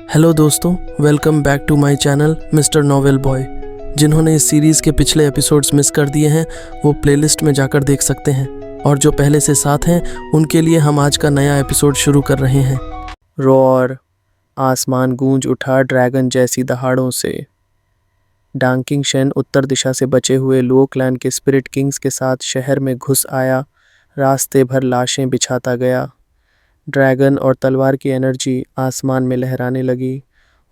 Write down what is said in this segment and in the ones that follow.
Hello दोस्तों, welcome back to my channel mister novel boy. जिन्होंने इस सीरीज़ के पिछले एपिसोड्स मिस कर दिए हैं वो प्लेलिस्ट में जाकर देख सकते हैं, और जो पहले से साथ हैं उनके लिए हम आज का नया एपिसोड शुरू कर रहे हैं। रॉर, आसमान गूंज उठा ड्रैगन जैसी दहाड़ों से। डांकिंग शेन उत्तर दिशा से बचे हुए लुओ क्लैन के स्पिरिट किंग्स के साथ शहर में घुस आया, रास्ते भर लाशें बिछाता गया। ड्रैगन और तलवार की एनर्जी आसमान में लहराने लगी,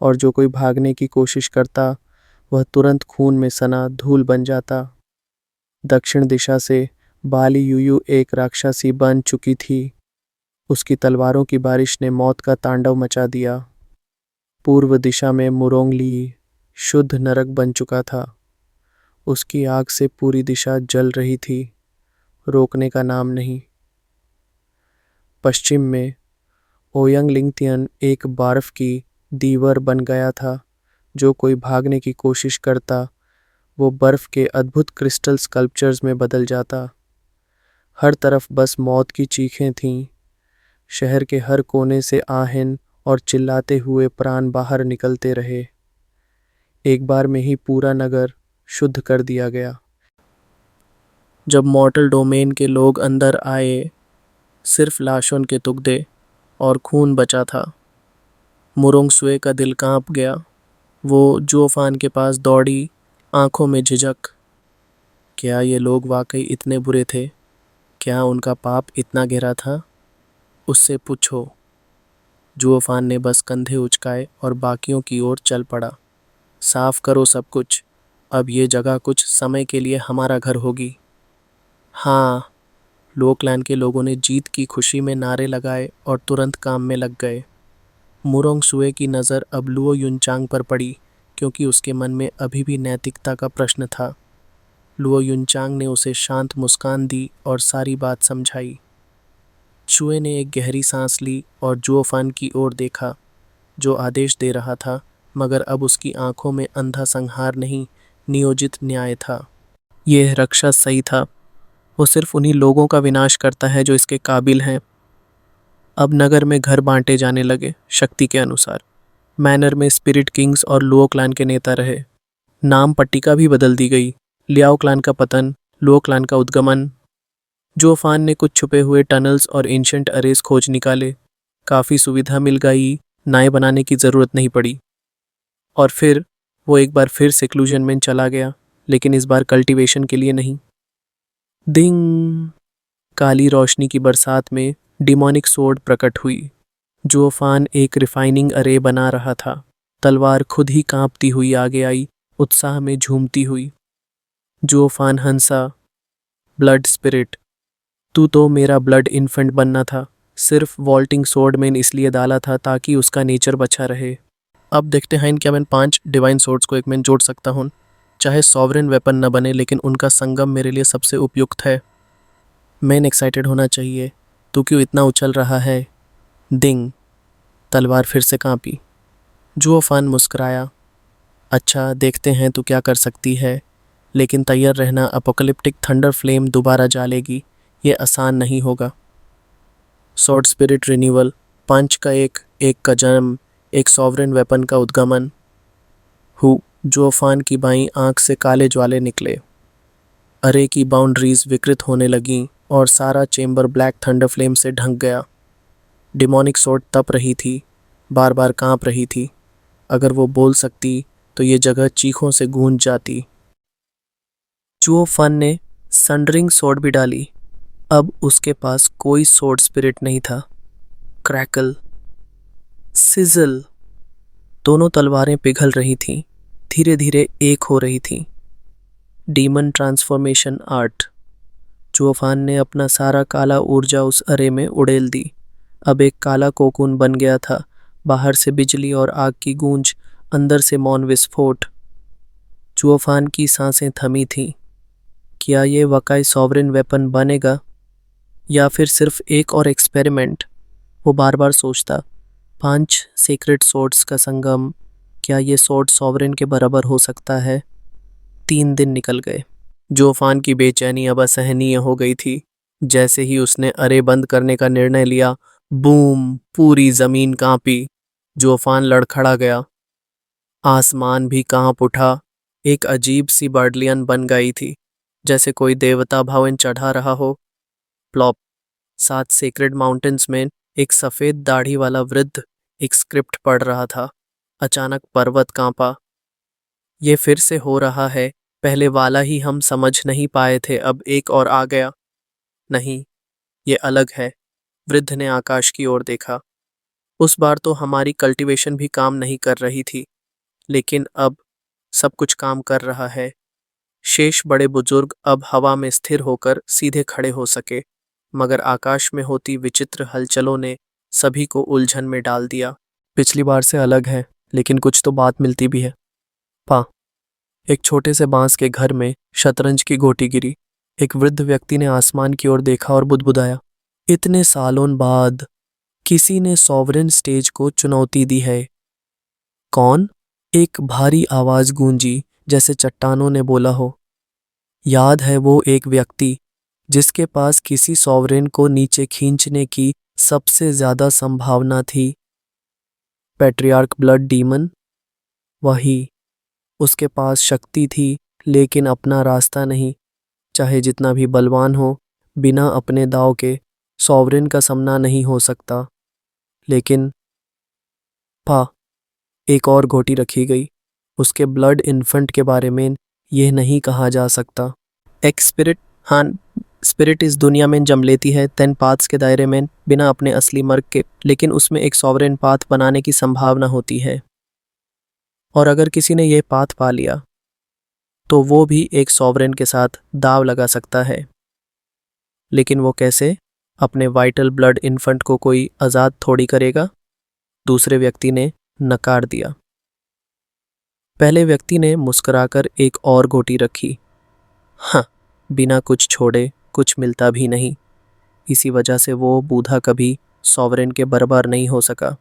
और जो कोई भागने की कोशिश करता वह तुरंत खून में सना धूल बन जाता। दक्षिण दिशा से बाली यूयू एक राक्षसी बन चुकी थी। उसकी तलवारों की बारिश ने मौत का तांडव मचा दिया। पूर्व दिशा में मुरोंगली शुद्ध नरक बन चुका था। उसकी आग से पूरी दिशा जल रही थी, रोकने का नाम नहीं। पश्चिम में ओयंग लिंगतियन एक बर्फ की दीवार बन गया था। जो कोई भागने की कोशिश करता वो बर्फ के अद्भुत क्रिस्टल स्कल्पचर्स में बदल जाता। हर तरफ बस मौत की चीखें थीं। शहर के हर कोने से आहन और चिल्लाते हुए प्राण बाहर निकलते रहे। एक बार में ही पूरा नगर शुद्ध कर दिया गया। जब मॉर्टल डोमेन के लोग अंदर आए, सिर्फ लाशों के टुकड़े और खून बचा था। मुरोंगसुए का दिल कांप गया। वो जुओफान के पास दौड़ी, आंखों में झिझक। क्या ये लोग वाकई इतने बुरे थे? क्या उनका पाप इतना गहरा था? उससे पूछो। जुओफान ने बस कंधे उचकाए और बाकियों की ओर चल पड़ा। साफ करो सब कुछ। अब ये जगह कुछ समय के लिए हमारा घर होगी। हाँ, लो क्लैन के लोगों ने जीत की खुशी में नारे लगाए और तुरंत काम में लग गए। मुरोंगसुए की नज़र अब लुओ युनचांग पर पड़ी, क्योंकि उसके मन में अभी भी नैतिकता का प्रश्न था। लुओ युनचांग ने उसे शांत मुस्कान दी और सारी बात समझाई। चुए ने एक गहरी सांस ली और जुओफान की ओर देखा, जो आदेश दे रहा था, मगर अब उसकी आंखों में अंधा संहार नहीं, नियोजित न्याय था। यह रक्षा सही था। वो सिर्फ उन्हीं लोगों का विनाश करता है जो इसके काबिल हैं। अब नगर में घर बांटे जाने लगे, शक्ति के अनुसार। मैनर में स्पिरिट किंग्स और लुओ क्लैन के नेता रहे। नाम पट्टिका भी बदल दी गई। लियाओ क्लैन का पतन, लुओ क्लैन का उद्गमन। जुओफान ने कुछ छुपे हुए टनल्स और एंशिएंट अरेज खोज निकाले। काफ़ी सुविधा मिल गई, नए बनाने की ज़रूरत नहीं पड़ी। और फिर वो एक बार फिर सेक्लूजन में चला गया, लेकिन इस बार कल्टीवेशन के लिए नहीं। दिंग! काली रोशनी की बरसात में डिमोनिक सोर्ड प्रकट हुई। जुओफान एक रिफाइनिंग अरे बना रहा था। तलवार खुद ही कांपती हुई आगे आई, उत्साह में झूमती हुई। जुओफान हंसा। ब्लड स्पिरिट, तू तो मेरा ब्लड इन्फेंट बनना था। सिर्फ वॉल्टिंग सोर्ड में इसलिए डाला था ताकि उसका नेचर बचा रहे। अब देखते हैं क्या मैं 5 डिवाइन सोर्ड्स को एक में जोड़ सकता हूँ। चाहे सॉवरेन वेपन न बने, लेकिन उनका संगम मेरे लिए सबसे उपयुक्त है। मैन एक्साइटेड होना चाहिए। तू क्यों इतना उछल रहा है? दिंग! तलवार फिर से कांपी। जुओफान मुस्कुराया। अच्छा, देखते हैं तू क्या कर सकती है, लेकिन तैयार रहना, अपोकलिप्टिक थंडर फ्लेम दोबारा जालेगी। ये आसान नहीं होगा। सॉर्ड स्पिरिट रिन्यूअल, 5 का एक का जन्म, एक सॉवरेन वेपन का उद्गमन। जुओफान की बाईं आंख से काले ज्वाले निकले। अरे की बाउंड्रीज विकृत होने लगीं और सारा चेंबर ब्लैक थंडर फ्लेम से ढंक गया। डिमोनिक सोर्ड तप रही थी, बार बार कांप रही थी। अगर वो बोल सकती तो ये जगह चीखों से गूंज जाती। जुओफान ने संडरिंग सोर्ड भी डाली। अब उसके पास कोई सोर्ड स्पिरिट नहीं था। क्रैकल, सिजल, दोनों तलवारें पिघल रही थीं, धीरे धीरे एक हो रही थीं। Demon transformation art. जुओफान ने अपना सारा काला ऊर्जा उस अरे में उड़ेल दी। अब एक काला कोकून बन गया था। बाहर से बिजली और आग की गूंज, अंदर से मौन विस्फोट। जुओफान की सांसें थमी थीं। क्या ये वाकई सॉवरेन वेपन बनेगा, या फिर सिर्फ एक और एक्सपेरिमेंट? वो बार बार सोचता। 5 सीक्रेट सोर्ड्स का संगम, क्या ये सोर्ड सॉवरेन के बराबर हो सकता है? 3 दिन निकल गए। जुओफान की बेचैनी अब असहनीय हो गई थी। जैसे ही उसने अरे बंद करने का निर्णय लिया, बूम! पूरी जमीन कांपी। जुओफान लड़खड़ा गया। आसमान भी कांप उठा। एक अजीब सी बर्डलियन बन गई थी, जैसे कोई देवता भवन चढ़ा रहा हो। प्लॉप। 7 सेक्रेड माउंटेन्स में एक सफेद दाढ़ी वाला वृद्ध एक स्क्रिप्ट पढ़ रहा था। अचानक पर्वत कांपा। ये फिर से हो रहा है। पहले वाला ही हम समझ नहीं पाए थे, अब एक और आ गया। नहीं, ये अलग है। वृद्ध ने आकाश की ओर देखा। उस बार तो हमारी कल्टीवेशन भी काम नहीं कर रही थी, लेकिन अब सब कुछ काम कर रहा है। शेष बड़े बुजुर्ग अब हवा में स्थिर होकर सीधे खड़े हो सके, मगर आकाश में होती विचित्र हलचलों ने सभी को उलझन में डाल दिया। पिछली बार से अलग है, लेकिन कुछ तो बात मिलती भी है। पा। एक छोटे से बांस के घर में शतरंज की गोटी गिरी। एक वृद्ध व्यक्ति ने आसमान की ओर देखा और बुदबुदाया, इतने सालों बाद किसी ने सॉवरेन स्टेज को चुनौती दी है। कौन? एक भारी आवाज गूंजी, जैसे चट्टानों ने बोला हो। याद है वो एक व्यक्ति जिसके पास किसी सॉवरेन को नीचे खींचने की सबसे ज्यादा संभावना थी? Patriarch blood demon? वही। उसके पास शक्ति थी, लेकिन अपना रास्ता नहीं। चाहे जितना भी बलवान हो, बिना अपने दाव के सॉवरेन का सामना नहीं हो सकता। लेकिन पा। एक और घोटी रखी गई। उसके ब्लड इन्फेंट के बारे में यह नहीं कहा जा सकता। एक स्पिरिट। हाँ, स्पिरिट इस दुनिया में जम लेती है 10 पाथ्स के दायरे में, बिना अपने असली मर्ग के, लेकिन उसमें एक सॉवरेन पाथ बनाने की संभावना होती है। और अगर किसी ने यह पाथ पा लिया, तो वो भी एक सॉवरेन के साथ दाव लगा सकता है। लेकिन वो कैसे? अपने वाइटल ब्लड इन्फेंट को कोई आज़ाद थोड़ी करेगा। दूसरे व्यक्ति ने नकार दिया। पहले व्यक्ति ने मुस्कुराकर एक और घोटी रखी। हाँ, बिना कुछ छोड़े कुछ मिलता भी नहीं। इसी वजह से वो बूढ़ा कभी सॉवरेन के बराबर नहीं हो सका।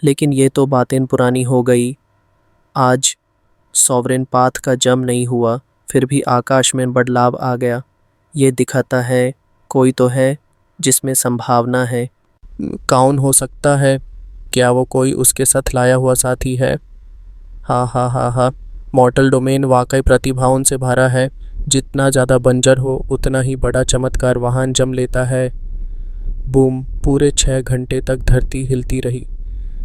लेकिन ये तो बातें पुरानी हो गई। आज सॉवरेन पाथ का जम नहीं हुआ, फिर भी आकाश में बदलाव आ गया। ये दिखाता है कोई तो है जिसमें संभावना है। कौन हो सकता है? क्या वो कोई उसके साथ लाया हुआ साथी है? हाँ हाँ हाँ हाँ, मॉर्टल डोमेन वाकई प्रतिभाओं से भरा है। जितना ज़्यादा बंजर हो, उतना ही बड़ा चमत्कार वहाँ जम लेता है। बूम। पूरे 6 घंटे तक धरती हिलती रही।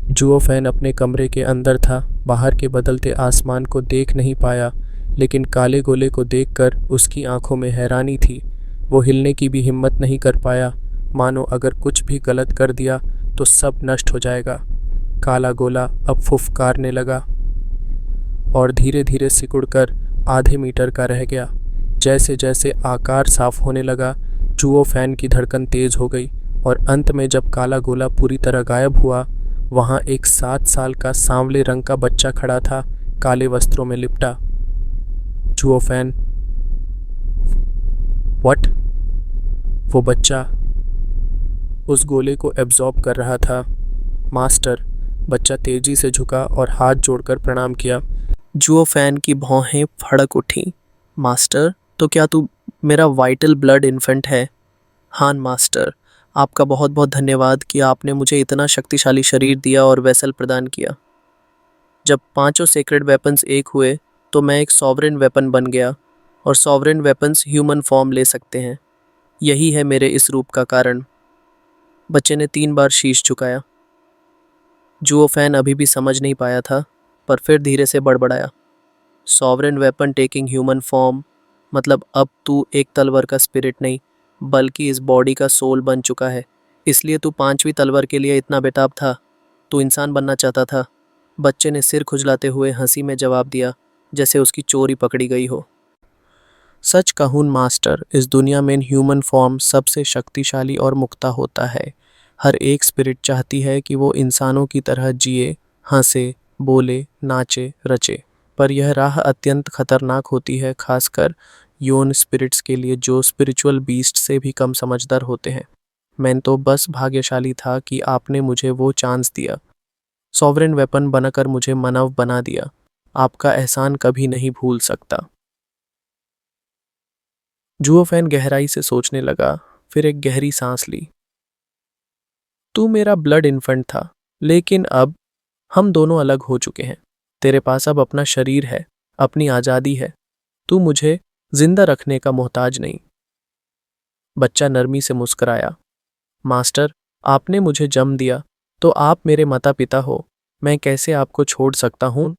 जुओफैन अपने कमरे के अंदर था, बाहर के बदलते आसमान को देख नहीं पाया, लेकिन काले गोले को देखकर उसकी आंखों में हैरानी थी। वो हिलने की भी हिम्मत नहीं कर पाया, मानो अगर कुछ भी गलत कर दिया तो सब नष्ट हो जाएगा। काला गोला अब फुफकारने लगा और धीरे धीरे सिकुड़कर आधे मीटर का रह गया। जैसे जैसे आकार साफ होने लगा, जुओफैन की धड़कन तेज हो गई और अंत में जब काला गोला पूरी तरह गायब हुआ, वहाँ एक 7 साल का सांवले रंग का बच्चा खड़ा था, काले वस्त्रों में लिपटा। जुओफैन। व्हाट? वो बच्चा उस गोले को एब्जॉर्ब कर रहा था। मास्टर। बच्चा तेजी से झुका और हाथ जोड़कर प्रणाम किया। जुओफैन की भौहें फड़क उठी। मास्टर, तो क्या तू मेरा वाइटल ब्लड इन्फेंट है? हाँ मास्टर, आपका बहुत बहुत धन्यवाद कि आपने मुझे इतना शक्तिशाली शरीर दिया और वेसल प्रदान किया। जब 5 सेक्रेड वेपन्स एक हुए, तो मैं एक सॉवरेन वेपन बन गया, और सॉवरेन वेपन्स ह्यूमन फॉर्म ले सकते हैं। यही है मेरे इस रूप का कारण। बच्चे ने 3 बार शीश झुकाया। जुओफैन अभी भी समझ नहीं पाया था, पर फिर धीरे से बड़बड़ाया। Sovereign weapon taking human form, मतलब अब तू एक तलवार का स्पिरिट नहीं, बल्कि इस बॉडी का सोल बन चुका है। इसलिए तू 5वीं तलवार के लिए इतना बेताब था? तू इंसान बनना चाहता था? बच्चे ने सिर खुजलाते हुए हंसी में जवाब दिया, जैसे उसकी चोरी पकड़ी गई हो। सच कहूँ मास्टर, इस दुनिया में ह्यूमन फॉर्म सबसे शक्तिशाली और मुक्ता होता है। हर एक स्पिरिट चाहती है कि वो इंसानों की तरह जिए, हंसे, बोले, नाचे, रचे। पर यह राह अत्यंत खतरनाक होती है, खासकर योन स्पिरिट्स के लिए, जो स्पिरिचुअल बीस्ट से भी कम समझदार होते हैं। मैं तो बस भाग्यशाली था कि आपने मुझे वो चांस दिया। सॉवरेन वेपन बनाकर मुझे मानव बना दिया। आपका एहसान कभी नहीं भूल सकता। जुओफैन गहराई से सोचने लगा, फिर एक गहरी सांस ली। तू मेरा ब्लड इन्फेंट था, लेकिन अब हम दोनों अलग हो चुके हैं। तेरे पास अब अपना शरीर है, अपनी आज़ादी है। तू मुझे जिंदा रखने का मोहताज नहीं। बच्चा नरमी से मुस्कुराया। मास्टर, आपने मुझे जन्म दिया तो आप मेरे माता पिता हो। मैं कैसे आपको छोड़ सकता हूँ?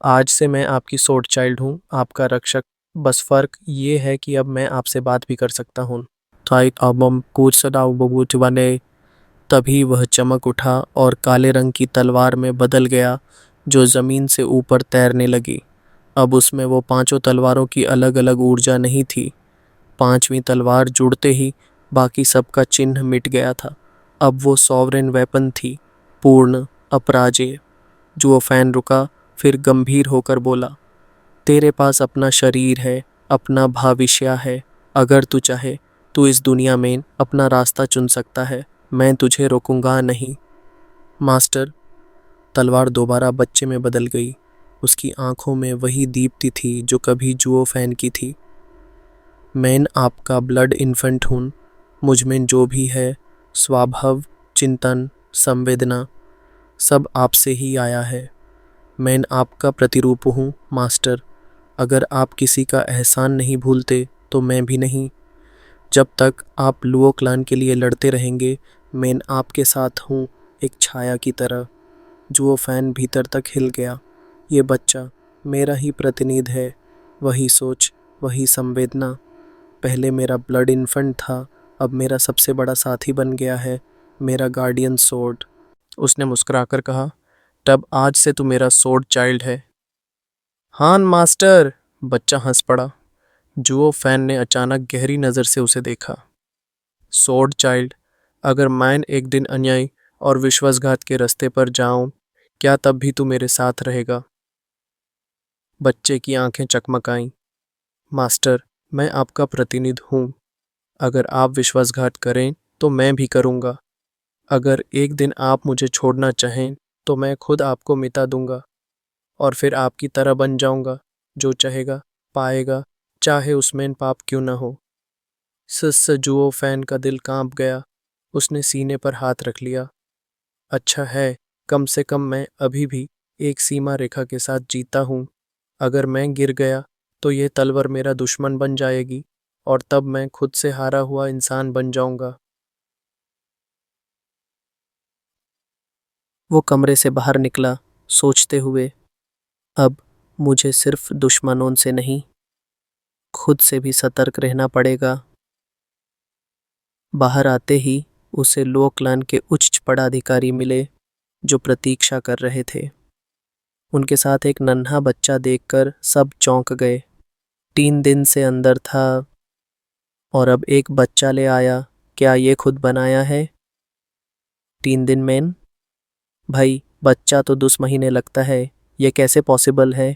आज से मैं आपकी सोड चाइल्ड हूँ, आपका रक्षक। बस फर्क ये है कि अब मैं आपसे बात भी कर सकता हूँ। तभी वह चमक उठा और काले रंग की तलवार में बदल गया जो जमीन से ऊपर तैरने लगी। अब उसमें वो पांचों तलवारों की अलग अलग ऊर्जा नहीं थी। पांचवी तलवार जुड़ते ही बाकी सबका चिन्ह मिट गया था। अब वो सॉवरेन वेपन थी, पूर्ण, अपराजेय। जो फैन रुका, फिर गंभीर होकर बोला, तेरे पास अपना शरीर है, अपना भविष्य है। अगर तू चाहे तू इस दुनिया में अपना रास्ता चुन सकता है। मैं तुझे रोकूंगा नहीं। मास्टर, तलवार दोबारा बच्चे में बदल गई। उसकी आंखों में वही दीप्ति थी जो कभी जुओ फैन की थी। मैं आपका ब्लड इन्फेंट हूँ। मुझ में जो भी है, स्वभाव, चिंतन, संवेदना, सब आपसे ही आया है। मैं आपका प्रतिरूप हूँ मास्टर। अगर आप किसी का एहसान नहीं भूलते तो मैं भी नहीं। जब तक आप लुओ क्लान के लिए लड़ते रहेंगे, मैं आपके साथ हूँ, एक छाया की तरह। जुओ फैन भीतर तक हिल गया। ये बच्चा मेरा ही प्रतिनिधि है, वही सोच, वही संवेदना। पहले मेरा ब्लड इन्फेंट था, अब मेरा सबसे बड़ा साथी बन गया है, मेरा गार्डियन सोर्ड। उसने मुस्कुराकर कहा, तब आज से तू मेरा सोर्ड चाइल्ड है। हाँ मास्टर, बच्चा हंस पड़ा। जुओ फैन ने अचानक गहरी नज़र से उसे देखा। सोर्ड चाइल्ड, अगर मैं एक दिन अन्याय और विश्वासघात के रास्ते पर जाऊं, क्या तब भी तू मेरे साथ रहेगा? बच्चे की आंखें चकमकाईं। मास्टर, मैं आपका प्रतिनिधि हूँ। अगर आप विश्वासघात करें तो मैं भी करूँगा। अगर एक दिन आप मुझे छोड़ना चाहें तो मैं खुद आपको मिटा दूंगा और फिर आपकी तरह बन जाऊंगा। जो चाहेगा पाएगा, चाहे उसमें पाप क्यों ना हो। जुओ फैन का दिल कांप गया। उसने सीने पर हाथ रख लिया। अच्छा है, कम से कम मैं अभी भी एक सीमा रेखा के साथ जीता हूँ। अगर मैं गिर गया तो ये तलवार मेरा दुश्मन बन जाएगी और तब मैं खुद से हारा हुआ इंसान बन जाऊंगा। वो कमरे से बाहर निकला, सोचते हुए, अब मुझे सिर्फ दुश्मनों से नहीं, खुद से भी सतर्क रहना पड़ेगा। बाहर आते ही उसे लो क्लान के उच्च पदाधिकारी मिले जो प्रतीक्षा कर रहे थे। उनके साथ एक नन्हा बच्चा देखकर सब चौंक गए। 3 दिन से अंदर था और अब एक बच्चा ले आया। क्या ये खुद बनाया है? 3 दिन में? भाई, बच्चा तो 2 महीने लगता है, ये कैसे पॉसिबल है?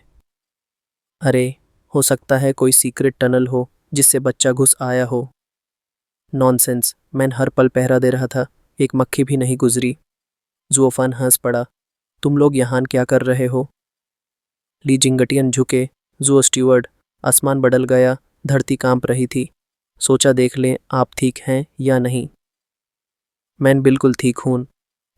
अरे, हो सकता है कोई सीक्रेट टनल हो जिससे बच्चा घुस आया हो। नॉनसेंस, मैं हर पल पहरा दे रहा था, एक मक्खी भी नहीं गुजरी। जुओफान हंस पड़ा। तुम लोग यहाँ क्या कर रहे हो? ली जिंगटियन झुके। जुओ स्टीवर्ड, आसमान बदल गया, धरती कांप रही थी। सोचा देख लें आप ठीक हैं या नहीं। मैं बिल्कुल ठीक हूँ।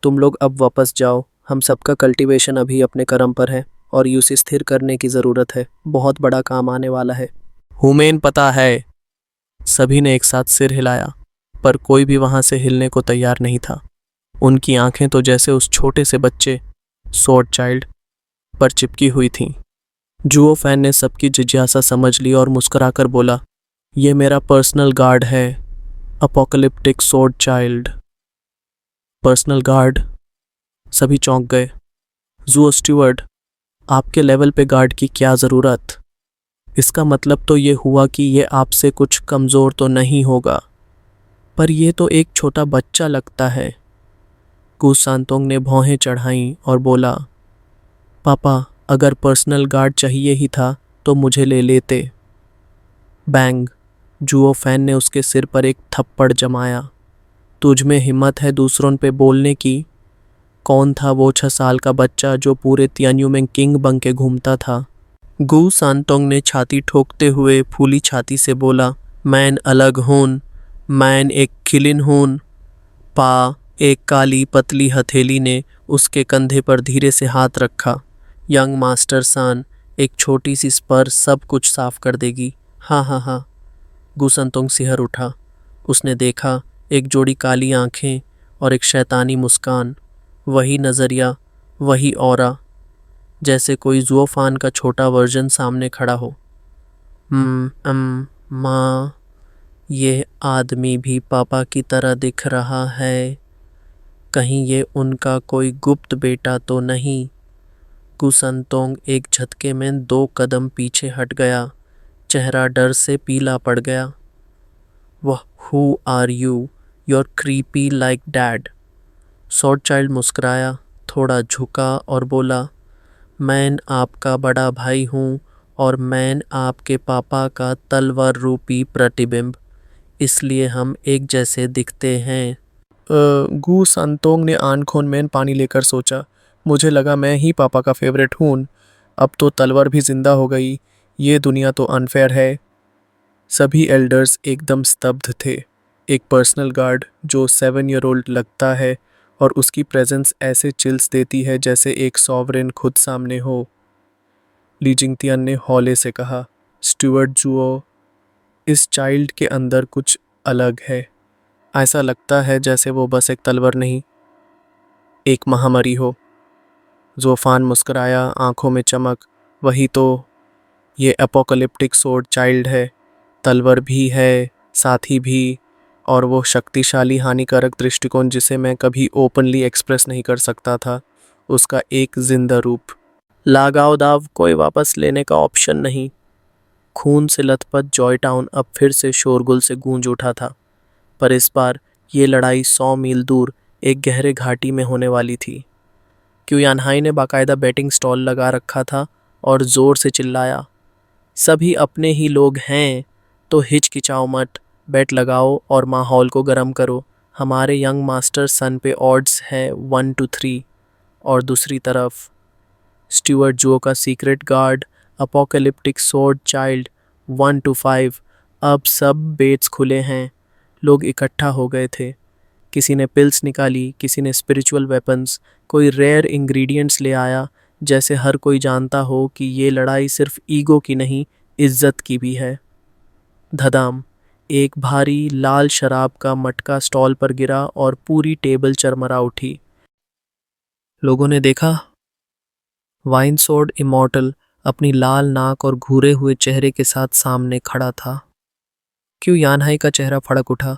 तुम लोग अब वापस जाओ। हम सबका कल्टीवेशन अभी अपने कर्म पर है और उसे स्थिर करने की ज़रूरत है। बहुत बड़ा काम आने वाला है। हुमेन पता है। सभी ने एक साथ सिर हिलाया, पर कोई भी वहां से हिलने को तैयार नहीं था। उनकी आंखें तो जैसे उस छोटे से बच्चे सोर्ड चाइल्ड पर चिपकी हुई थीं। जुओ फैन ने सबकी जिज्ञासा समझ ली और मुस्कुराकर बोला, ये मेरा पर्सनल गार्ड है, apocalyptic sword child. Personal guard? सभी चौंक गए। जुओ स्टीवर्ड, आपके लेवल पे गार्ड की क्या ज़रूरत? इसका मतलब तो ये हुआ कि ये आपसे कुछ कमज़ोर तो नहीं होगा। पर ये तो एक छोटा बच्चा लगता है। कू सांतोंग ने भौहें चढ़ाईं और बोला, पापा, अगर पर्सनल गार्ड चाहिए ही था तो मुझे ले लेते। बैंग, जुओ फैन ने उसके सिर पर एक थप्पड़ जमाया। तुझ में हिम्मत है दूसरों पे बोलने की? कौन था वो 6 साल का बच्चा जो पूरे तियान्यू में किंग बन के घूमता था? गू सांतोंग ने छाती ठोकते हुए फूली छाती से बोला, मैं अलग हूँ, मैं एक खिलिन हूँ। पा, एक काली पतली हथेली ने उसके कंधे पर धीरे से हाथ रखा। यंग मास्टर सान, एक छोटी सी स्पर सब कुछ साफ कर देगी। हाँ हाँ हाँ। गुसंतोंग सिहर उठा। उसने देखा एक जोड़ी काली आंखें और एक शैतानी मुस्कान। वही नज़रिया, वही ऑरा, जैसे कोई ज़ुओफान का छोटा वर्जन सामने खड़ा हो। माँ, ये आदमी भी पापा की तरह दिख रहा है। कहीं ये उनका कोई गुप्त बेटा तो नहीं? गुसंतोंग एक झटके में 2 कदम पीछे हट गया। चेहरा डर से पीला पड़ गया। वह who are you? Your creepy like dad. Sword child मुस्कुराया, थोड़ा झुका और बोला, मैं आपका बड़ा भाई हूँ और मैं आपके पापा का तलवार रूपी प्रतिबिंब, इसलिए हम एक जैसे दिखते हैं। गू संतोंग ने आंखों में पानी लेकर सोचा, मुझे लगा मैं ही पापा का फेवरेट हूँ। अब तो तलवार भी जिंदा हो गई। ये दुनिया तो अनफेयर है। सभी एल्डर्स एकदम स्तब्ध थे। एक पर्सनल गार्ड जो 7 ईयर ओल्ड लगता है और उसकी प्रेजेंस ऐसे चिल्स देती है जैसे एक सॉवरेन खुद सामने हो। ली जिंगतियन ने हौले से कहा, स्टुअर्ट जुओ, इस चाइल्ड के अंदर कुछ अलग है। ऐसा लगता है जैसे वो बस एक तलवार नहीं, एक महामारी हो। जोफान मुस्कुराया, आंखों में चमक। वही तो, ये एपोकलिप्टिक सोर्ड चाइल्ड है। तलवार भी है, साथी भी, और वो शक्तिशाली हानिकारक दृष्टिकोण जिसे मैं कभी ओपनली एक्सप्रेस नहीं कर सकता था, उसका एक जिंदा रूप। लगाओ दाव, कोई वापस लेने का ऑप्शन नहीं। खून से लथपथ जॉय टाउन अब फिर से शोरगुल से गूंज उठा था, पर इस बार ये लड़ाई 100 मील दूर एक गहरे घाटी में होने वाली थी। क्यूयानहाई ने बाकायदा बैटिंग स्टॉल लगा रखा था और जोर से चिल्लाया, सभी अपने ही लोग हैं तो हिचकिचाओ मत, बैट लगाओ और माहौल को गर्म करो। हमारे यंग मास्टर सन पे ऑड्स है 1-3। और दूसरी तरफ स्टुअर्ट जो का secret guard apocalyptic sword child 1-5। अब सब बेट्स खुले हैं। लोग इकट्ठा हो गए थे। किसी ने पिल्स निकाली, किसी ने स्पिरिचुअल वेपन्स, कोई रेयर इंग्रेडिएंट्स ले आया, जैसे हर कोई जानता हो कि ये लड़ाई सिर्फ ईगो की नहीं, इज्जत की भी है। धदाम, एक भारी लाल शराब का मटका स्टॉल पर गिरा और पूरी टेबल चरमरा उठी। लोगों ने देखा, वाइन सोर्ड इमॉर्टल अपनी लाल नाक और घूरे हुए चेहरे के साथ सामने खड़ा था। क्यों यानहाई का चेहरा फड़क उठा।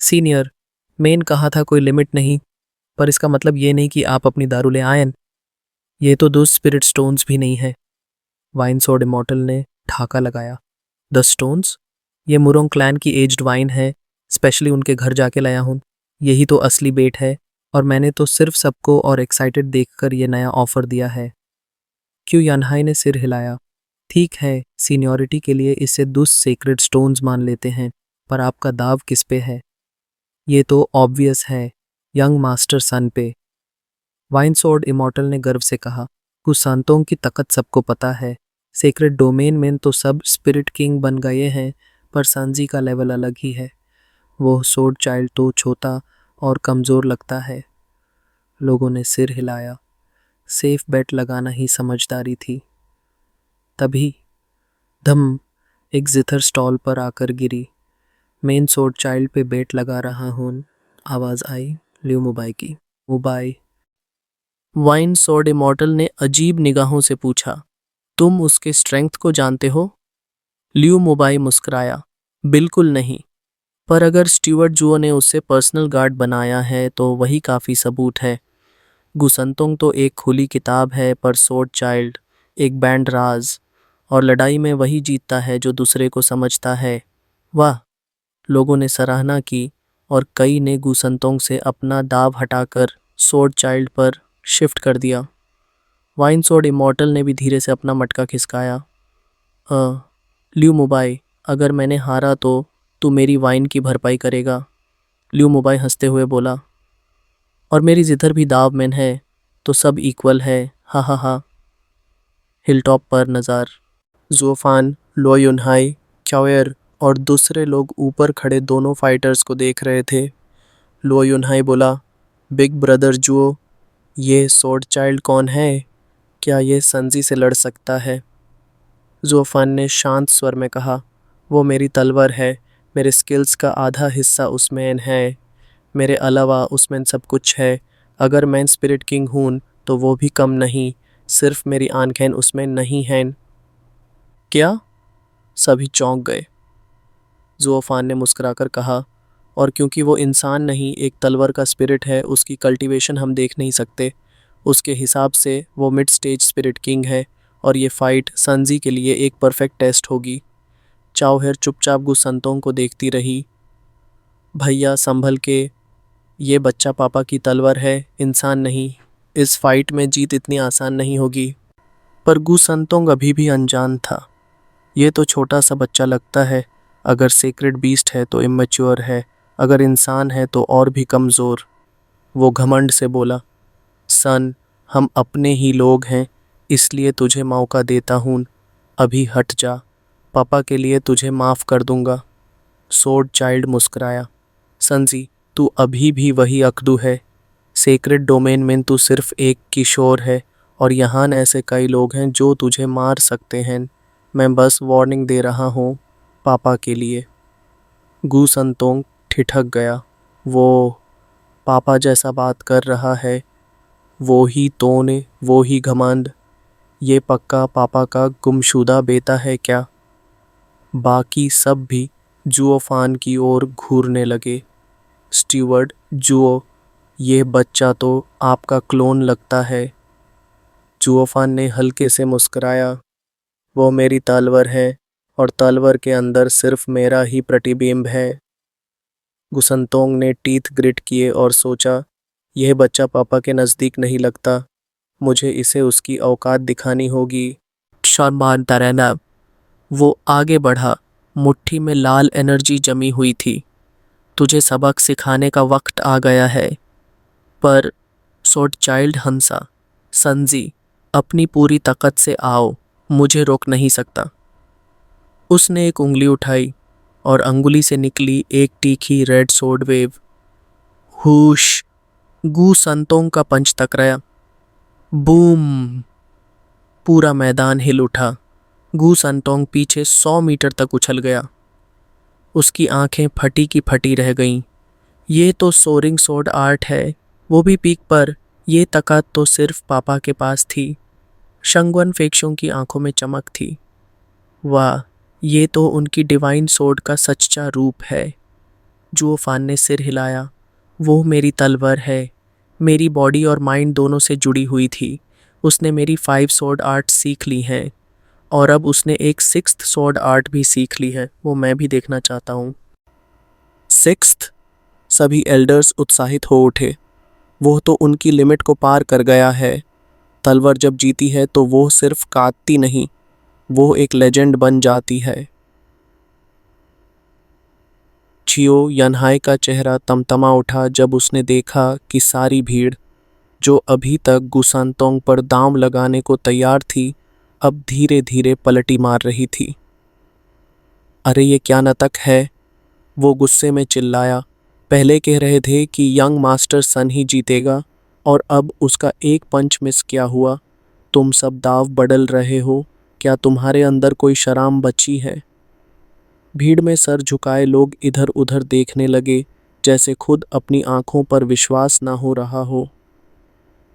सीनियर, मेन कहा था कोई लिमिट नहीं, पर इसका मतलब ये नहीं कि आप अपनी दारू ले आयन। ये तो 2 स्पिरिट स्टोन्स भी नहीं है। वाइन सोर्ड इमॉर्टल ने ठाका लगाया। The stones? ये मुरोंग क्लैन की एज्ड वाइन है, स्पेशली उनके घर जाके लाया हूँ। यही तो असली बेट है, और मैंने तो सिर्फ सबको और एक्साइटेड देखकर ये नया ऑफर दिया है। क्यों यानहाई ने सिर हिलाया। ठीक है, सीनियरिटी के लिए इसे 2 सेक्रेड स्टोन्स मान लेते हैं, पर आपका दाव किस पे है? ये तो ऑब्वियस है, यंग मास्टर सन पे। वाइन सोर्ड इमॉर्टल ने गर्व से कहा, कुशांतों की ताकत सबको पता है। सेक्रेट डोमेन में तो सब स्पिरिट किंग बन गए हैं, पर सांजी का लेवल अलग ही है। वो सोर्ड चाइल्ड तो छोटा और कमज़ोर लगता है। लोगों ने सिर हिलाया। सेफ बेट लगाना ही समझदारी थी। तभी धम, एक जिथर स्टॉल पर आकर गिरी। मेन सोर्ड चाइल्ड पे बेट लगा रहा हूँ, आवाज़ आई लियो मुबाई की। मुबाई। वाइन सोर्ड इमॉर्टल ने अजीब निगाहों से पूछा, तुम उसके स्ट्रेंथ को जानते हो? लियो मुबाई मुस्कुराया, बिल्कुल नहीं, पर अगर स्टुअर्ट जुओ ने उससे पर्सनल गार्ड बनाया है तो वही काफ़ी सबूत है। गुसंतोंग तो एक खुली किताब है, पर सोर्ड चाइल्ड एक बैंड राज, और लड़ाई में वही जीतता है जो दूसरे को समझता है। वाह! लोगों ने सराहना की और कई ने गुसंतोंग से अपना दाव हटाकर सोर्ड चाइल्ड पर शिफ्ट कर दिया। वाइन सोर्ड इमॉर्टल ने भी धीरे से अपना मटका खिसकाया। लियो मुबाई, अगर मैंने हारा तो तू मेरी वाइन की भरपाई करेगा। लियो मुबाई हंसते हुए बोला, और मेरी जिधर भी दाव मैन है तो सब इक्वल है, हा हा हा। हिलटॉप पर नज़ार जोफान, लो युनहाई, चाओयर और दूसरे लोग ऊपर खड़े दोनों फाइटर्स को देख रहे थे। लो युनहाई बोला, बिग ब्रदर जुओ, ये स्वॉर्ड चाइल्ड कौन है? क्या ये संजी से लड़ सकता है? ज़ुओफान ने शांत स्वर में कहा, वो मेरी तलवार है। मेरे स्किल्स का आधा हिस्सा उसमें है। मेरे अलावा उसमें सब कुछ है। अगर मैं स्पिरिट किंग हूँ तो वो भी कम नहीं। सिर्फ मेरी आंखें उसमें नहीं हैं। क्या? सभी चौंक गए। ज़ुओफान ने मुस्कुराकर कहा, और क्योंकि वो इंसान नहीं एक तलवार का स्पिरिट है, उसकी कल्टीवेशन हम देख नहीं सकते। उसके हिसाब से वो मिड स्टेज स्पिरिट किंग है और ये फाइट संजी के लिए एक परफेक्ट टेस्ट होगी। चाओहेर चुपचाप गुसंतों को देखती रही। भैया संभल के, ये बच्चा पापा की तलवार है, इंसान नहीं। इस फाइट में जीत इतनी आसान नहीं होगी। पर गुसंतोंग अभी भी अनजान था। ये तो छोटा सा बच्चा लगता है। अगर सीक्रेट बीस्ट है तो इमेच्योर है, अगर इंसान है तो और भी कमज़ोर। वो घमंड से बोला, सन, हम अपने ही लोग हैं, इसलिए तुझे मौका देता हूँ। अभी हट जा, पापा के लिए तुझे माफ़ कर दूंगा। स्वॉर्ड चाइल्ड मुस्कुराया, संजी, तू अभी भी वही अकदू है। सेक्रेट डोमेन में तू सिर्फ एक किशोर है और यहाँ ऐसे कई लोग हैं जो तुझे मार सकते हैं। मैं बस वार्निंग दे रहा हूँ, पापा के लिए। गू संतोंग ठिठक गया। वो पापा जैसा बात कर रहा है। वो ही तोने, वो ही घमंड। ये पक्का पापा का गुमशुदा बेटा है क्या? बाकी सब भी जुओफान की ओर घूरने लगे। स्टीवर्ड, जुओ, ये बच्चा तो आपका क्लोन लगता है। जुओफान ने हल्के से मुस्कुराया, वो मेरी तलवार है और तलवार के अंदर सिर्फ मेरा ही प्रतिबिंब है। गुसंतोंग ने टीथ ग्रिट किए और सोचा, यह बच्चा पापा के नज़दीक नहीं लगता। मुझे इसे उसकी औकात दिखानी होगी। शर्मान तरेना। वो आगे बढ़ा। मुट्ठी में लाल एनर्जी जमी हुई थी। तुझे सबक सिखाने का वक्त आ गया है। पर स्वॉर्ड चाइल्ड हंसा, संजी, अपनी पूरी ताकत से आओ, मुझे रोक नहीं सकता। उसने एक उंगली उठाई और अंगुली से निकली एक तीखी रेड स्वॉर्ड वेव। हुश! गू संतों का पंच टकराया। बूम! पूरा मैदान हिल उठा। गू संतोंग पीछे 100 मीटर तक उछल गया। उसकी आंखें फटी की फटी रह गईं। ये तो सोरिंग स्वॉर्ड आर्ट है, वो भी पीक पर। ये ताकत तो सिर्फ पापा के पास थी। शंगवन फेक्शों की आंखों में चमक थी। वाह, ये तो उनकी डिवाइन स्वॉर्ड का सच्चा रूप है। जुओफान ने सिर हिलाया। वो मेरी तलवार है। मेरी बॉडी और माइंड दोनों से जुड़ी हुई थी। उसने मेरी 5 स्वॉर्ड आर्ट सीख ली हैं और अब उसने एक 6th स्वॉर्ड आर्ट भी सीख ली है। वो मैं भी देखना चाहता हूँ। 6th? सभी एल्डर्स उत्साहित हो उठे। वो तो उनकी लिमिट को पार कर गया है। तलवार जब जीती है तो वो सिर्फ काटती नहीं, वो एक लेजेंड बन जाती है। चियो यनहाई का चेहरा तमतमा उठा जब उसने देखा कि सारी भीड़, जो अभी तक गुसांतोंग पर दांव लगाने को तैयार थी, अब धीरे धीरे पलटी मार रही थी। अरे ये क्या नाटक है? वो गुस्से में चिल्लाया। पहले कह रहे थे कि यंग मास्टर सन ही जीतेगा और अब उसका एक पंच मिस क्या हुआ? तुम सब दाव बदल रहे हो। क्या तुम्हारे अंदर कोई शराम बची है? भीड़ में सर झुकाए लोग इधर उधर देखने लगे, जैसे खुद अपनी आंखों पर विश्वास ना हो रहा हो।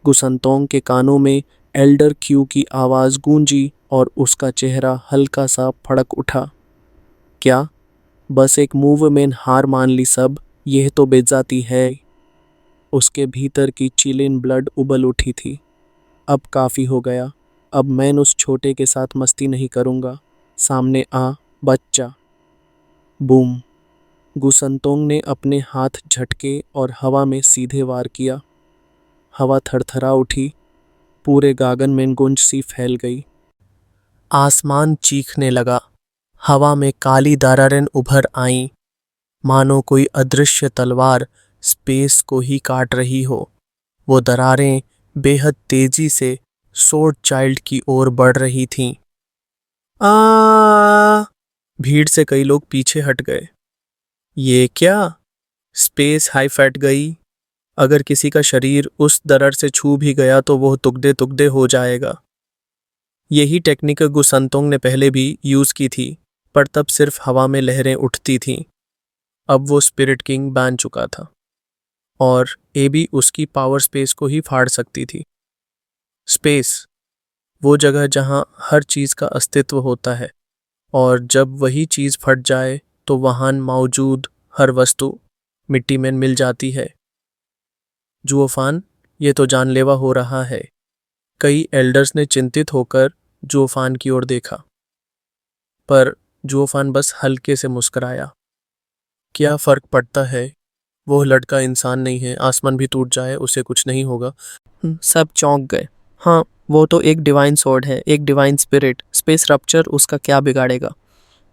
गुसंतोंग के कानों में एल्डर क्यू की आवाज़ गूंजी और उसका चेहरा हल्का सा फड़क उठा। क्या? बस एक मूव में हार मान ली सब? यह तो बेइज्जती है। उसके भीतर की चिलिन ब्लड उबल उठी थी। अब काफ़ी हो गया। अब मैं उस छोटे के साथ मस्ती नहीं करूँगा। सामने आ, बच्चा। बूम! गुसंतोंग ने अपने हाथ झटके और हवा में सीधे वार किया। हवा थरथरा उठी। पूरे गागन में गूंज सी फैल गई। आसमान चीखने लगा। हवा में काली दरारें उभर आईं, मानो कोई अदृश्य तलवार स्पेस को ही काट रही हो। वो दरारें बेहद तेजी से स्वॉर्ड चाइल्ड की ओर बढ़ रही थीं। आ! भीड़ से कई लोग पीछे हट गए। ये क्या? स्पेस हाई फट गई। अगर किसी का शरीर उस दरड़ से छू भी गया तो वह तुगड़े तुगड़े हो जाएगा। यही टेक्निक गुसंतोंग ने पहले भी यूज़ की थी, पर तब सिर्फ हवा में लहरें उठती थीं। अब वो स्पिरिट किंग बन चुका था और एबी उसकी पावर स्पेस को ही फाड़ सकती थी। स्पेस, वो जगह जहां हर चीज़ का अस्तित्व होता है, और जब वही चीज़ फट जाए तो वहां मौजूद हर वस्तु मिट्टी में मिल जाती है। जुओफान, ये तो जानलेवा हो रहा है। कई एल्डर्स ने चिंतित होकर जुओफान की ओर देखा, पर जुओफान बस हल्के से मुस्कुराया। क्या फर्क पड़ता है? वो लड़का इंसान नहीं है, आसमान भी टूट जाए उसे कुछ नहीं होगा। सब चौंक गए। हाँ, वो तो एक डिवाइन सोर्ड है, एक डिवाइन स्पिरिट। स्पेस रप्चर उसका क्या बिगाड़ेगा?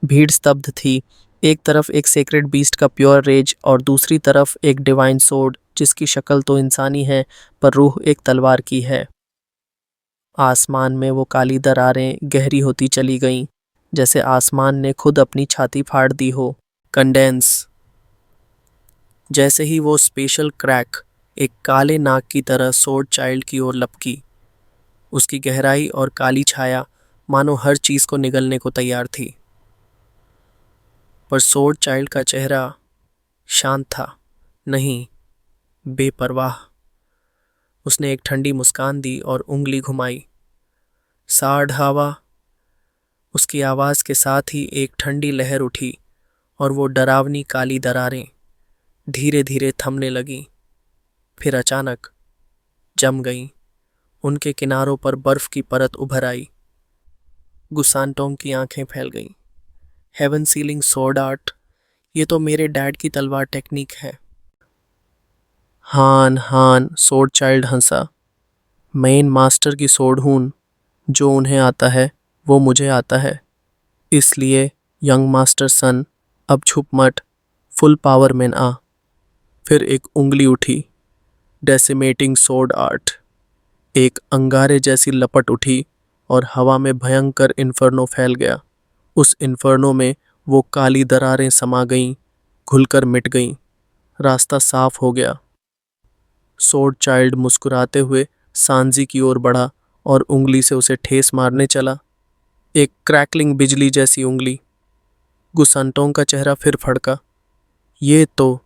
भीड़ स्तब्ध थी। एक तरफ एक सेक्रेड बीस्ट का प्योर रेज और दूसरी तरफ एक डिवाइन सोर्ड जिसकी शक्ल तो इंसानी है पर रूह एक तलवार की है। आसमान में वो काली दरारें गहरी होती चली गईं, जैसे आसमान ने खुद अपनी छाती फाड़ दी हो। कंडेंस। जैसे ही वो स्पेशल क्रैक एक काले नाग की तरह सोर्ड चाइल्ड की ओर लपकी, उसकी गहराई और काली छाया मानो हर चीज को निगलने को तैयार थी। पर सोर्ड चाइल्ड का चेहरा शांत था, नहीं, बेपरवाह। उसने एक ठंडी मुस्कान दी और उंगली घुमाई। साढ़ावा। उसकी आवाज के साथ ही एक ठंडी लहर उठी और वो डरावनी काली दरारें धीरे धीरे थमने लगीं, फिर अचानक जम गईं। उनके किनारों पर बर्फ की परत उभर आई। गुसानटोंग की आंखें फैल गईं। हेवन सीलिंग सोर्ड आर्ट, ये तो मेरे डैड की तलवार टेक्निक है। हान हान, सोर्ड चाइल्ड हंसा। मैं मास्टर की सोर्ड हूँ। जो उन्हें आता है वो मुझे आता है। इसलिए यंग मास्टर सन, अब छुप मत, फुल पावर में आ। फिर एक उंगली उठी। डेसिमेटिंग सोर्ड आर्ट। एक अंगारे जैसी लपट उठी और हवा में भयंकर इन्फर्नो फैल गया। उस इन्फर्नो में वो काली दरारें समा गईं, घुलकर मिट गईं। रास्ता साफ हो गया। सोर्ड चाइल्ड मुस्कुराते हुए सांजी की ओर बढ़ा और उंगली से उसे ठेस मारने चला। एक क्रैकलिंग बिजली जैसी उंगली। गुसंटोंग का चेहरा फिर फड़का। ये तो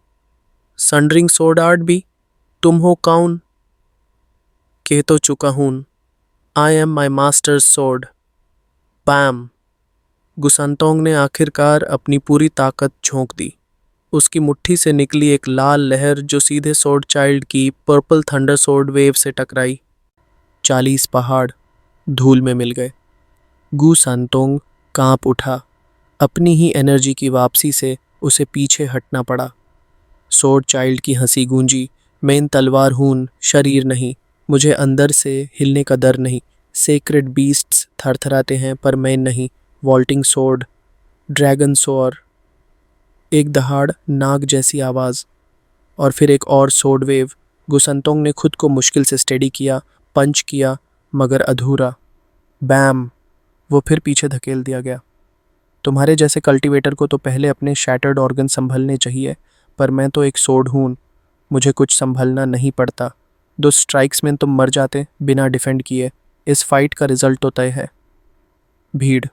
संडरिंग सोर्ड आर्ट भी? तुम हो कौन? कह तो चुका हूं, I am my master's sword. पैम। गुसंतोंग ने आखिरकार अपनी पूरी ताकत झोंक दी। उसकी मुट्ठी से निकली एक लाल लहर जो सीधे सोर्ड चाइल्ड की पर्पल थंडर सोर्ड वेव से टकराई। 40 पहाड़ धूल में मिल गए। गुसंतोंग कांप उठा। अपनी ही एनर्जी की वापसी से उसे पीछे हटना पड़ा। सोर्ड चाइल्ड की हंसी गूंजी। मैं इन तलवार हूं, शरीर नहीं। मुझे अंदर से हिलने का डर नहीं। सेक्रेड बीस्ट्स थरथराते हैं पर मैं नहीं। वॉल्टिंग सोर्ड, ड्रैगन सोर। एक दहाड़ नाग जैसी आवाज और फिर एक और सोर्ड वेव। गुसंतोंग ने खुद को मुश्किल से स्टेडी किया, पंच किया, मगर अधूरा। बैम। वो फिर पीछे धकेल दिया गया। तुम्हारे जैसे कल्टीवेटर को तो पहले अपने शैटर्ड ऑर्गन संभलने चाहिए, पर मैं तो एक सोर्ड हूं, मुझे कुछ संभलना नहीं पड़ता। 2 स्ट्राइक्स में तुम मर जाते बिना डिफेंड किए। इस फाइट का रिजल्ट तो तय है। भीड़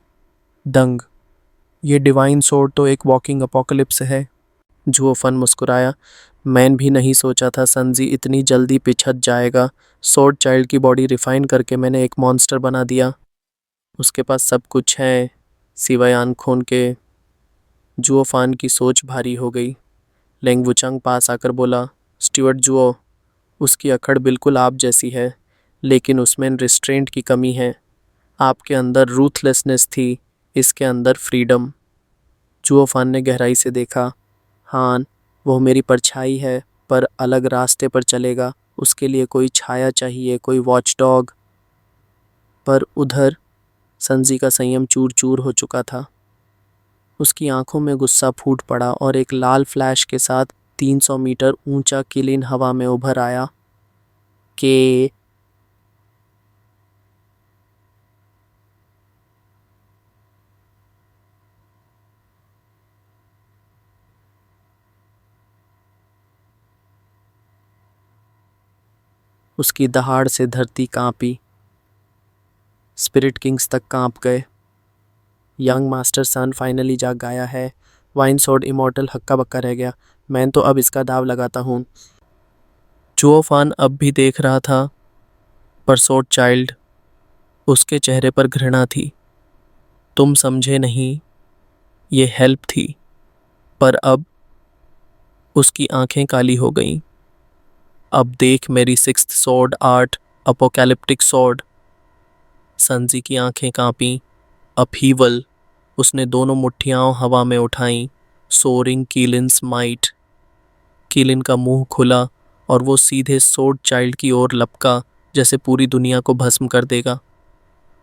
दंग। ये डिवाइन सोर्ड तो एक वॉकिंग अपोकलिप्स है। जुओफन मुस्कुराया। मैंने भी नहीं सोचा था संजी इतनी जल्दी पिछड़ जाएगा। सोर्ड चाइल्ड की बॉडी रिफाइन करके मैंने एक मॉन्स्टर बना दिया। उसके पास सब कुछ है सिवाय आंखों के। जुओफान की सोच भारी हो गई। लेंग वुचंग पास आकर बोला, स्टीवर्ट जुओ, उसकी अकड़ बिल्कुल आप जैसी है, लेकिन उसमें रिस्ट्रेंट की कमी है। आपके अंदर रूथलेसनेस थी, इसके अंदर फ्रीडम। जुओफान ने गहराई से देखा। हान, वो मेरी परछाई है, पर अलग रास्ते पर चलेगा। उसके लिए कोई छाया चाहिए, कोई वॉचडॉग। पर उधर संजी का संयम चूर चूर हो चुका था। उसकी आंखों में गुस्सा फूट पड़ा और एक लाल फ्लैश के साथ 300 मीटर ऊंचा किलिन हवा में उभर आया। के उसकी दहाड़ से धरती कांपी। स्पिरिट किंग्स तक कांप गए। यंग मास्टर सन फाइनली जाग गया है। वाइन सॉर्ड इमॉर्टल हक्का बक्का रह गया। मैं तो अब इसका दाव लगाता हूँ। जुओ फान अब भी देख रहा था, पर स्वॉर्ड चाइल्ड, उसके चेहरे पर घृणा थी। तुम समझे नहीं, ये हेल्प थी। पर अब उसकी आंखें काली हो गईं। अब देख मेरी sixth sword art, apocalyptic sword. संजी की आंखें कांपीं। अपहीवल। उसने दोनों मुट्ठियां हवा में उठाईं। Souring कीलिन्स might. कीलिन का मुंह खुला और वो सीधे सोर्ड चाइल्ड की ओर लपका, जैसे पूरी दुनिया को भस्म कर देगा।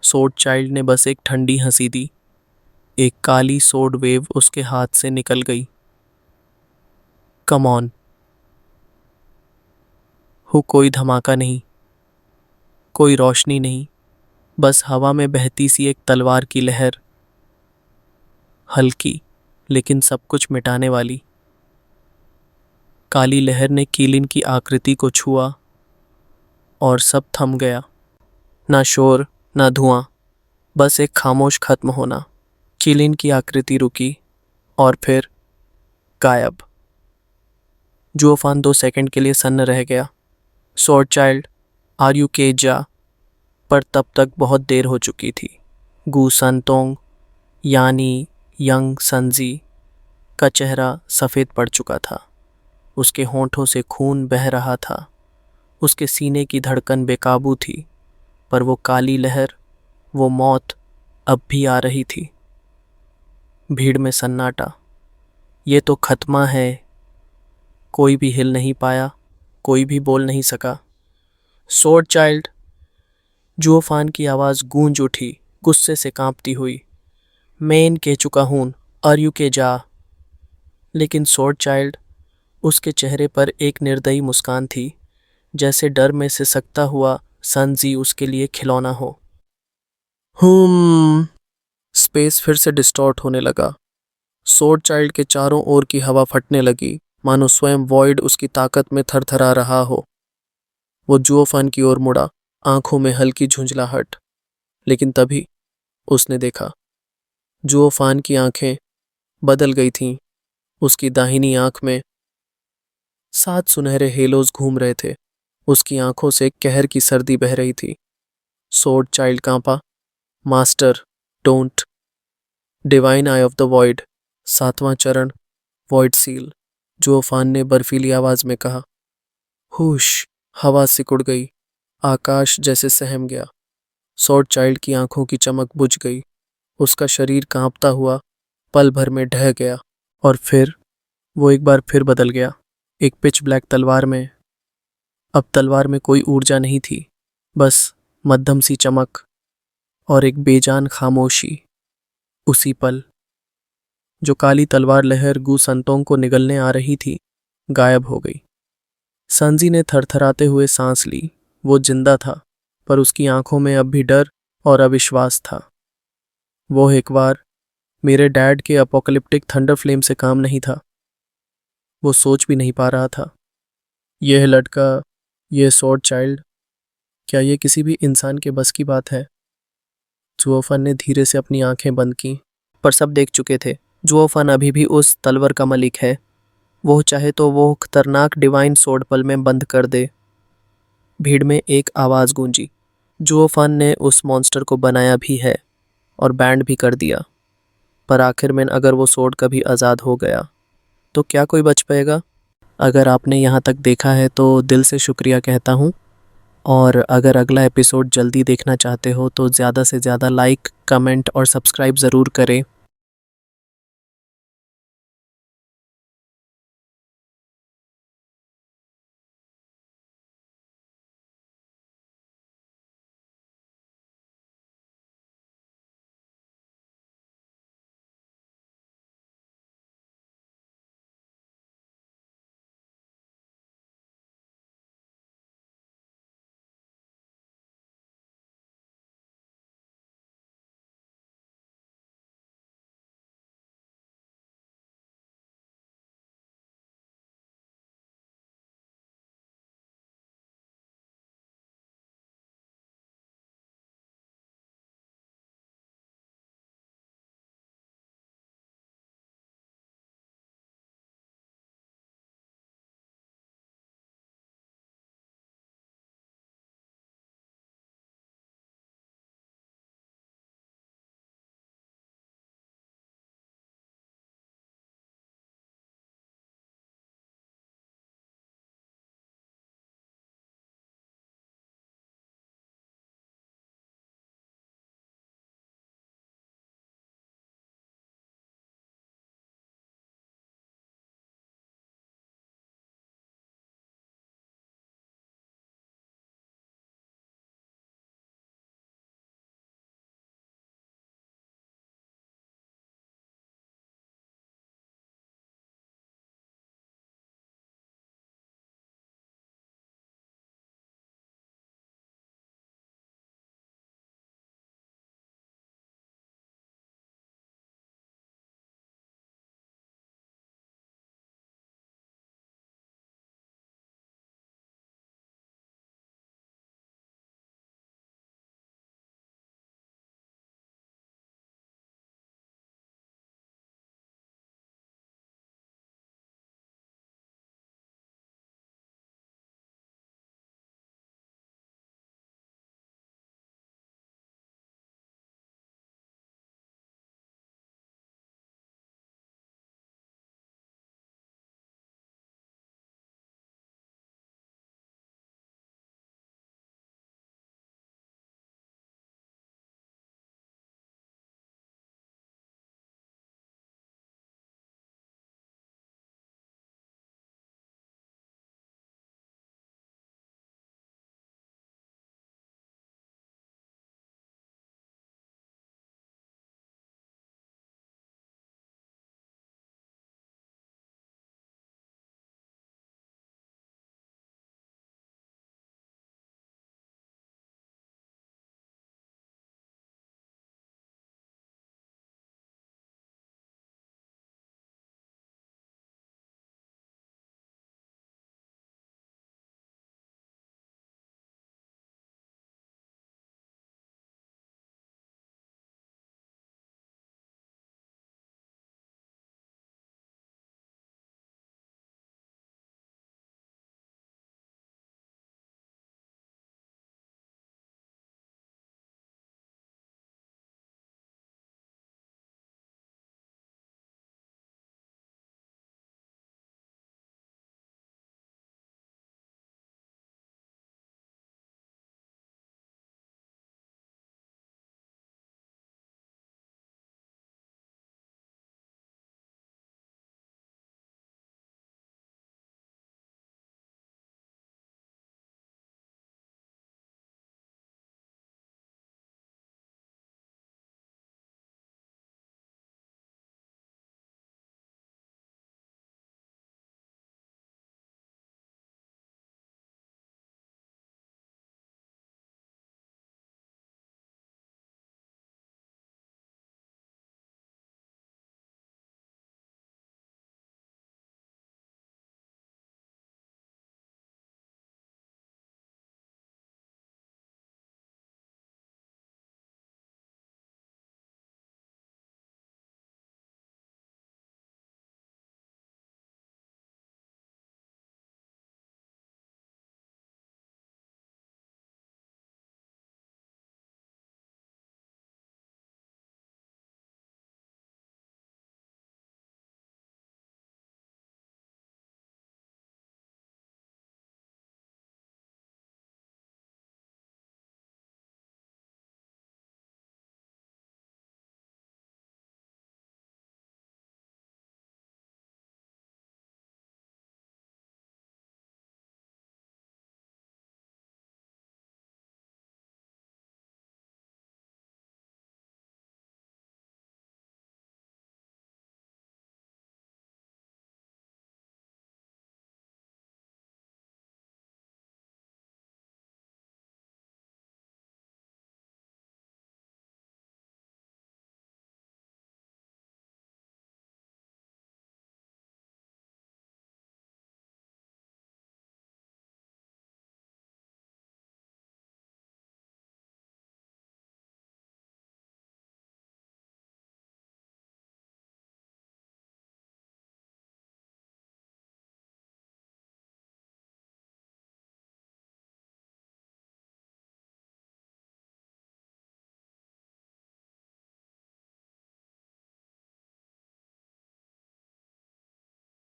सोर्ड चाइल्ड ने बस एक ठंडी हंसी दी। एक काली सोर्ड वेव उसके हाथ से निकल गई। Come on. हो कोई धमाका नहीं, कोई रोशनी नहीं, बस हवा में बहती सी एक तलवार की लहर, हल्की लेकिन सब कुछ मिटाने वाली। काली लहर ने कीलिन की आकृति को छुआ और सब थम गया। ना शोर, ना धुआं, बस एक खामोश खत्म होना। कीलिन की आकृति रुकी और फिर गायब। जुओ फान 2 सेकंड के लिए सन्न रह गया। स्वॉर्ड चाइल्ड, आर यू के जा? पर तब तक बहुत देर हो चुकी थी। गू सनतोंग यानी यंग संजी का चेहरा सफ़ेद पड़ चुका था। उसके होंठों से खून बह रहा था। उसके सीने की धड़कन बेकाबू थी। पर वो काली लहर, वो मौत अब भी आ रही थी। भीड़ में सन्नाटा। ये तो खत्मा है। कोई भी हिल नहीं पाया, कोई भी बोल नहीं सका। Sword child! जुओ फान की आवाज़ गूंज उठी, गुस्से से कांपती हुई। मैं कह चुका हूँ, आर्यू के जा। लेकिन स्वॉर्ड चाइल्ड, उसके चेहरे पर एक निर्दयी मुस्कान थी, जैसे डर में सिसकता हुआ संजी उसके लिए खिलौना हो। स्पेस फिर से डिस्टॉर्ट होने लगा। स्वॉर्ड चाइल्ड के चारों ओर की हवा फटने लगी, मानो स्वयं वॉइड उसकी ताकत में थरथरा रहा हो। वो जुओ फान की ओर मुड़ा, आंखों में हल्की झुंझलाहट। लेकिन तभी उसने देखा, जुओ फान की आंखें बदल गई थीं। उसकी दाहिनी आंख में 7 सुनहरे हेलोज घूम रहे थे। उसकी आंखों से कहर की सर्दी बह रही थी। स्वॉर्ड चाइल्ड कांपा। Master, don't. Divine eye of the void, 7वां चरण, वॉइड सील, जुओ फान ने बर्फीली आवाज में कहा। हुश! हवा सिकुड़ गई। आकाश जैसे सहम गया। स्वॉर्ड चाइल्ड की आंखों की चमक बुझ गई। उसका शरीर कांपता हुआ पल भर में ढह गया। और फिर वो एक बार फिर बदल गया, एक पिच ब्लैक तलवार में। अब तलवार में कोई ऊर्जा नहीं थी, बस मध्यम सी चमक और एक बेजान खामोशी। उसी पल जो काली तलवार लहर गू संतों को निगलने आ रही थी, गायब हो गई। संजी ने थरथराते हुए सांस ली। वो जिंदा था, पर उसकी आंखों में अब भी डर और अविश्वास था। वो एक बार मेरे डैड के अपोकलिप्टिक थंडर फ्लेम से काम नहीं था। वो सोच भी नहीं पा रहा था। यह लड़का, यह स्वॉर्ड चाइल्ड, क्या ये किसी भी इंसान के बस की बात है? जुओ फान ने धीरे से अपनी आंखें बंद की, पर सब देख चुके थे। जुओ फान अभी भी उस तलवर का मलिक है। वो चाहे तो वो खतरनाक डिवाइन सोर्ड पल में बंद कर दे। भीड़ में एक आवाज़ गूंजी। जुओ फान ने उस मॉन्स्टर को बनाया भी है और बैंड भी कर दिया, पर आखिर में अगर वो सोर्ड कभी आज़ाद हो गया तो क्या कोई बच पाएगा? अगर आपने यहाँ तक देखा है तो दिल से शुक्रिया कहता हूँ। और अगर अगला एपिसोड जल्दी देखना चाहते हो तो ज़्यादा से ज़्यादा लाइक, कमेंट और सब्सक्राइब ज़रूर करें।